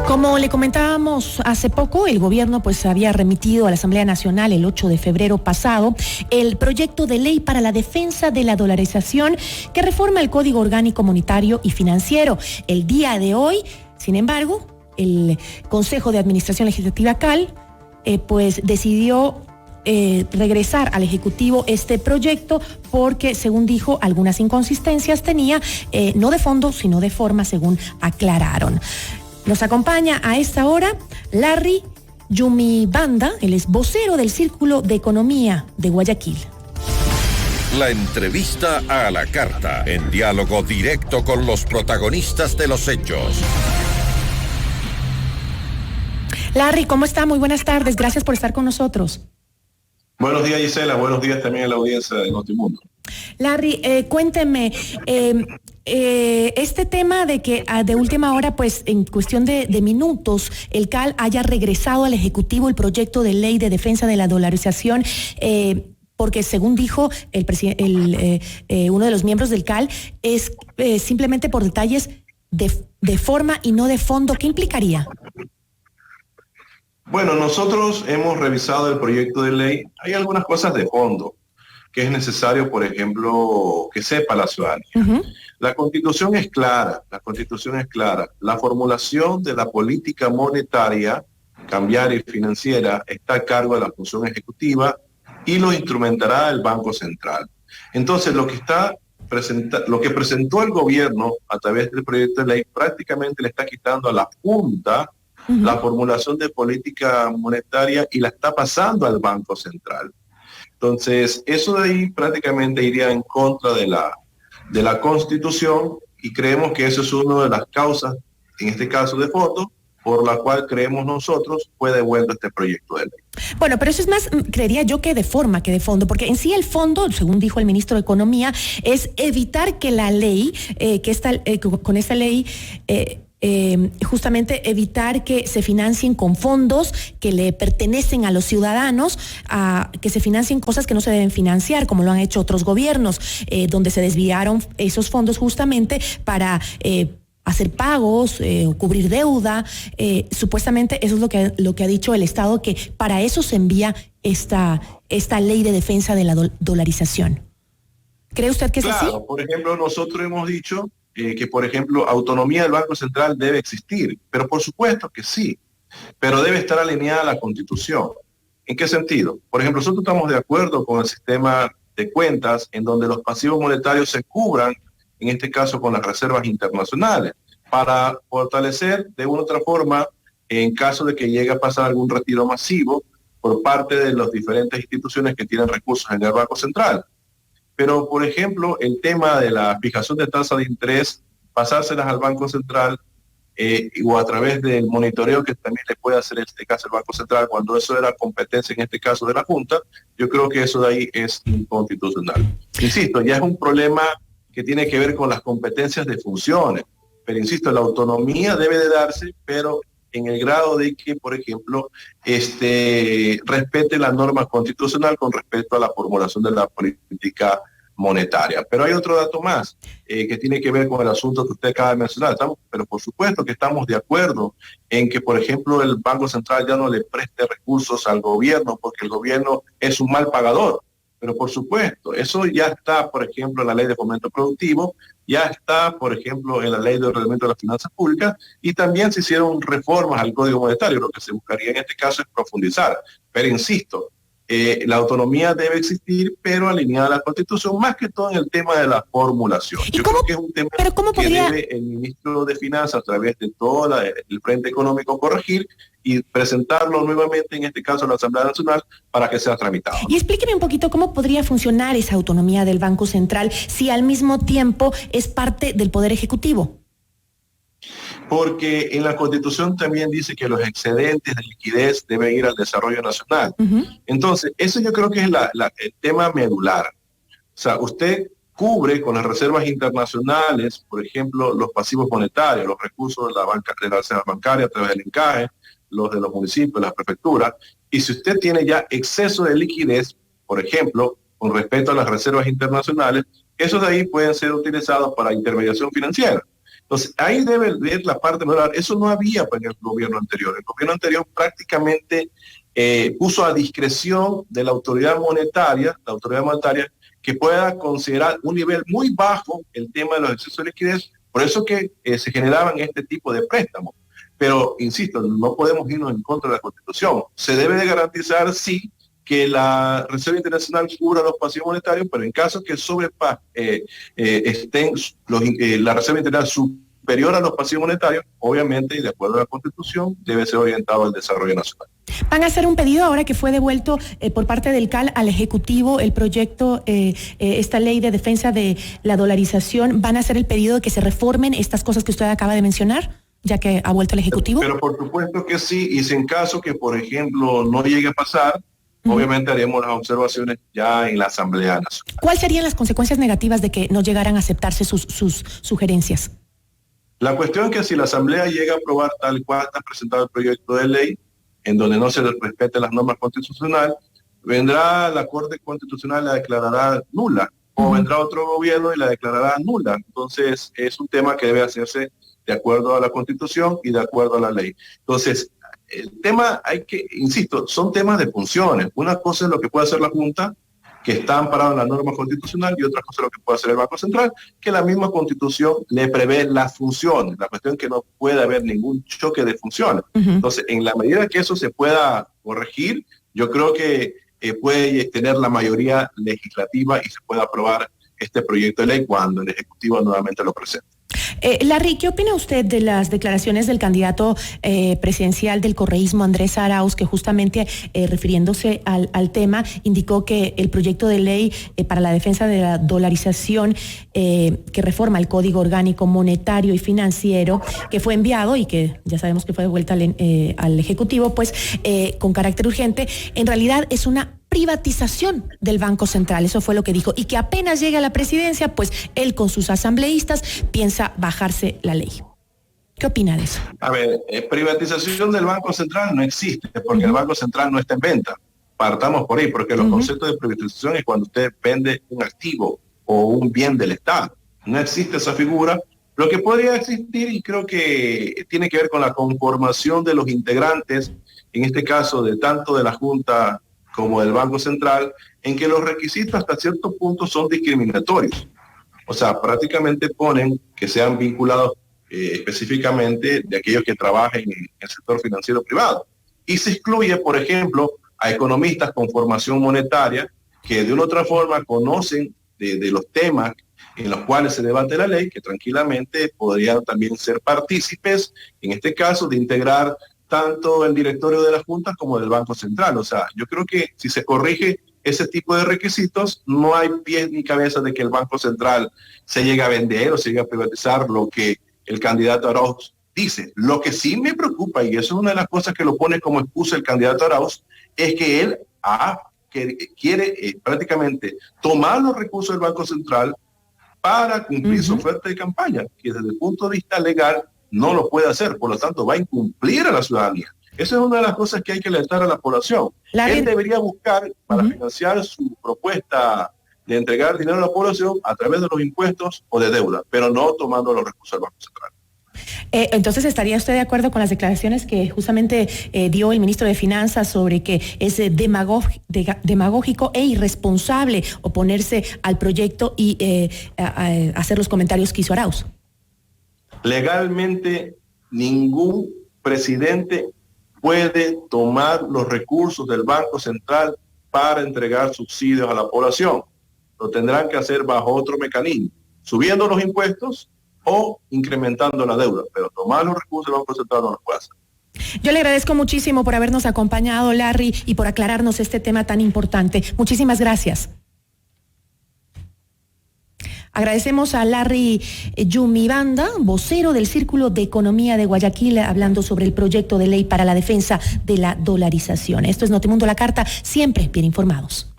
Como le comentábamos hace poco, el gobierno había remitido a la Asamblea Nacional el 8 de febrero pasado el proyecto de ley para la defensa de la dolarización que reforma el Código Orgánico Monetario y Financiero. El día de hoy, sin embargo, el Consejo de Administración Legislativa CAL decidió regresar al Ejecutivo este proyecto porque, según dijo, algunas inconsistencias tenía, no de fondo, sino de forma, según aclararon. Nos acompaña a esta hora Larry Yumibanda, él es vocero del Círculo de Economía de Guayaquil. La entrevista a la carta, en diálogo directo con los protagonistas de los hechos. Larry, ¿cómo está? Muy buenas tardes, gracias por estar con nosotros. Buenos días, Gisela, buenos días también a la audiencia de Notimundo. Larry, cuénteme, este tema de que de última hora, en cuestión de minutos, el CAL haya regresado al Ejecutivo el proyecto de ley de defensa de la dolarización, porque según dijo uno de los miembros del CAL, es simplemente por detalles de forma y no de fondo. ¿Qué implicaría? Bueno, nosotros hemos revisado el proyecto de ley. Hay algunas cosas de fondo que es necesario, por ejemplo, que sepa la ciudadanía. Uh-huh. La Constitución es clara. La formulación de la política monetaria, cambiaria y financiera está a cargo de la función ejecutiva y lo instrumentará el Banco Central. Entonces, lo que presentó el gobierno a través del proyecto de ley prácticamente le está quitando a la Junta la formulación de política monetaria y la está pasando al Banco Central. Entonces, eso de ahí prácticamente iría en contra de la Constitución y creemos que eso es una de las causas, en este caso de fondo, por la cual creemos nosotros fue devuelto este proyecto de ley. Bueno, pero eso es más, creería yo, que de forma que de fondo, porque en sí el fondo, según dijo el ministro de Economía, es evitar que la ley, con esta ley, justamente evitar que se financien con fondos que le pertenecen a los ciudadanos, que se financien cosas que no se deben financiar, como lo han hecho otros gobiernos, donde se desviaron esos fondos justamente para hacer pagos, cubrir deuda. Supuestamente eso es lo que ha dicho el Estado, que para eso se envía esta ley de defensa de la dolarización. ¿Cree usted que es así? Claro, por ejemplo, nosotros hemos dicho que, por ejemplo, autonomía del Banco Central debe existir, pero por supuesto que sí, pero debe estar alineada a la Constitución. ¿En qué sentido? Por ejemplo, nosotros estamos de acuerdo con el sistema de cuentas en donde los pasivos monetarios se cubran, en este caso con las reservas internacionales, para fortalecer de una u otra forma, en caso de que llegue a pasar algún retiro masivo por parte de las diferentes instituciones que tienen recursos en el Banco Central. Pero, por ejemplo, el tema de la fijación de tasa de interés, pasárselas al Banco Central o a través del monitoreo que también le puede hacer en este caso el Banco Central, cuando eso era competencia en este caso de la Junta, yo creo que eso de ahí es inconstitucional. Insisto, ya es un problema que tiene que ver con las competencias de funciones, pero insisto, la autonomía debe de darse, pero en el grado de que, por ejemplo, respete la norma constitucional con respecto a la formulación de la política monetaria. Pero hay otro dato más que tiene que ver con el asunto que usted acaba de mencionar. Pero por supuesto que estamos de acuerdo en que, por ejemplo, el Banco Central ya no le preste recursos al gobierno porque el gobierno es un mal pagador. Pero por supuesto, eso ya está, por ejemplo, en la Ley de Fomento Productivo, ya está, por ejemplo, en la Ley de Ordenamiento de las Finanzas Públicas, y también se hicieron reformas al Código Monetario. Lo que se buscaría en este caso es profundizar. Pero insisto, la autonomía debe existir, pero alineada a la Constitución, más que todo en el tema de la formulación. Yo creo que es un tema que debe el ministro de Finanzas, a través de todo el Frente Económico, corregir y presentarlo nuevamente, en este caso a la Asamblea Nacional, para que sea tramitado. Y explíqueme un poquito cómo podría funcionar esa autonomía del Banco Central si al mismo tiempo es parte del Poder Ejecutivo. Porque en la Constitución también dice que los excedentes de liquidez deben ir al desarrollo nacional. Uh-huh. Entonces, eso yo creo que es el tema medular. O sea, usted cubre con las reservas internacionales, por ejemplo, los pasivos monetarios, los recursos de la reserva bancaria a través del encaje, los de los municipios, las prefecturas, y si usted tiene ya exceso de liquidez, por ejemplo, con respecto a las reservas internacionales, esos de ahí pueden ser utilizados para intermediación financiera. Entonces, ahí debe ver la parte moral. Eso no había en el gobierno anterior. El gobierno anterior prácticamente puso a discreción de la autoridad monetaria, que pueda considerar un nivel muy bajo el tema de los excesos de liquidez. Por eso que se generaban este tipo de préstamos. Pero, insisto, no podemos irnos en contra de la Constitución. Se debe de garantizar, sí, que la Reserva Internacional cubra los pasivos monetarios, pero en caso que estén la Reserva Internacional superior a los pasivos monetarios, obviamente, y de acuerdo a la Constitución, debe ser orientado al desarrollo nacional. Van a hacer un pedido ahora que fue devuelto por parte del CAL al Ejecutivo, el proyecto, esta ley de defensa de la dolarización. ¿Van a hacer el pedido de que se reformen estas cosas que usted acaba de mencionar, ya que ha vuelto el Ejecutivo? Pero por supuesto que sí, y si en caso que, por ejemplo, no llegue a pasar, obviamente haremos las observaciones ya en la Asamblea Nacional. ¿Cuáles serían las consecuencias negativas de que no llegaran a aceptarse sus sugerencias? La cuestión es que si la Asamblea llega a aprobar tal cual está presentado el proyecto de ley, en donde no se respeten las normas constitucionales, vendrá la Corte Constitucional y la declarará nula, o vendrá otro gobierno y la declarará nula. Entonces, es un tema que debe hacerse de acuerdo a la Constitución y de acuerdo a la ley. Entonces, el tema insisto, son temas de funciones. Una cosa es lo que puede hacer la Junta, que está amparado en la norma constitucional, y otra cosa es lo que puede hacer el Banco Central, que la misma Constitución le prevé las funciones. La cuestión es que no puede haber ningún choque de funciones. Entonces, en la medida que eso se pueda corregir, yo creo que puede tener la mayoría legislativa y se puede aprobar este proyecto de ley cuando el Ejecutivo nuevamente lo presente. Larry, ¿qué opina usted de las declaraciones del candidato presidencial del correísmo, Andrés Arauz, que justamente refiriéndose al tema, indicó que el proyecto de ley para la defensa de la dolarización que reforma el Código Orgánico Monetario y Financiero, que fue enviado y que ya sabemos que fue de vuelta al Ejecutivo, pues con carácter urgente, en realidad es una privatización del Banco Central? Eso fue lo que dijo, y que apenas llegue a la presidencia, pues él con sus asambleístas piensa bajarse la ley. ¿Qué opina de eso? A ver, privatización del Banco Central no existe, porque el Banco Central no está en venta. Partamos por ahí, porque los conceptos de privatización es cuando usted vende un activo o un bien del Estado. No existe esa figura. Lo que podría existir, y creo que tiene que ver con la conformación de los integrantes, en este caso de tanto de la Junta como del Banco Central, en que los requisitos hasta cierto punto son discriminatorios. O sea, prácticamente ponen que sean vinculados específicamente de aquellos que trabajen en el sector financiero privado. Y se excluye, por ejemplo, a economistas con formación monetaria que de una u otra forma conocen de los temas en los cuales se debate la ley, que tranquilamente podrían también ser partícipes, en este caso, de integrar tanto el directorio de las juntas como del Banco Central. O sea, yo creo que si se corrige ese tipo de requisitos, no hay pies ni cabeza de que el Banco Central se llegue a vender o se llegue a privatizar, lo que el candidato Arauz dice. Lo que sí me preocupa, y eso es una de las cosas que lo pone como excusa el candidato Arauz, es que él quiere prácticamente tomar los recursos del Banco Central para cumplir su oferta de campaña, que desde el punto de vista legal no lo puede hacer, por lo tanto va a incumplir a la ciudadanía. Esa es una de las cosas que hay que alertar a la población. Él debería buscar para financiar su propuesta de entregar dinero a la población a través de los impuestos o de deuda, pero no tomando los recursos del Banco Central. Entonces, ¿estaría usted de acuerdo con las declaraciones que justamente dio el ministro de Finanzas sobre que es demagógico e irresponsable oponerse al proyecto y hacer los comentarios que hizo Arauz? Legalmente, ningún presidente puede tomar los recursos del Banco Central para entregar subsidios a la población. Lo tendrán que hacer bajo otro mecanismo, subiendo los impuestos o incrementando la deuda, pero tomar los recursos del Banco Central no lo puede hacer. Yo le agradezco muchísimo por habernos acompañado, Larry, y por aclararnos este tema tan importante. Muchísimas gracias. Agradecemos a Larry Yumibanda, vocero del Círculo de Economía de Guayaquil, hablando sobre el proyecto de ley para la defensa de la dolarización. Esto es Notimundo La Carta, siempre bien informados.